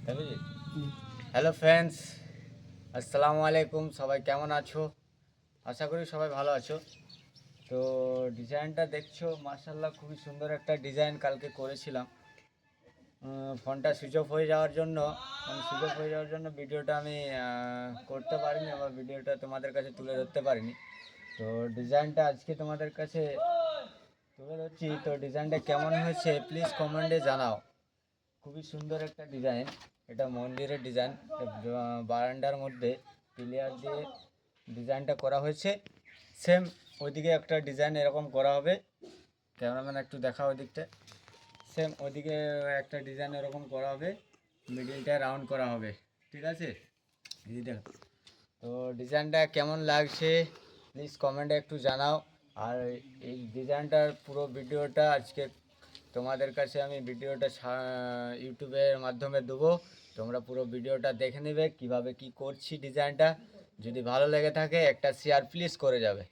Hello friends, আসসালামু আলাইকুম। সবাই কেমন আছো? আশা করি সবাই ভালো আছো। তো ডিজাইনটা দেখছো, মার্শাল্লাহ খুবই সুন্দর একটা ডিজাইন কালকে করেছিলাম। ফোনটা সুইচ অফ হয়ে যাওয়ার জন্য ভিডিওটা আমি করতে পারিনি, আবার ভিডিওটা তোমাদের কাছে তুলে ধরতে পারিনি। তো ডিজাইনটা আজকে তোমাদের কাছে তুলে ধরছি। তো ডিজাইনটা কেমন হয়েছে প্লিজ কমেন্টে জানাও। খুবই সুন্দর একটা ডিজাইন, এটা মন্দিরের ডিজাইন। বারান্দার মধ্যে পিলিয়ার দিয়ে ডিজাইনটা করা হয়েছে। সেম ওইদিকে একটা ডিজাইন এরকম করা হবে। ক্যামেরাম্যান একটু দেখা ওইদিকটা। সেম ওইদিকে একটা ডিজাইন এরকম করা হবে, মিডিলটা রাউন্ড করা হবে। ঠিক আছে, এই দেখো। তো ডিজাইনটা কেমন লাগছে প্লিজ কমেন্টে একটু জানাও। আর এই ডিজাইনটার পুরো ভিডিওটা আজকে তোমাদের কাছে আমি ইউটিউবের মাধ্যমে দেবো। তোমরা পুরো ভিডিওটা দেখে নেবে কিভাবে কি করছি ডিজাইনটা। যদি ভালো লেগে থাকে একটা শেয়ার প্লিজ করে যাবে।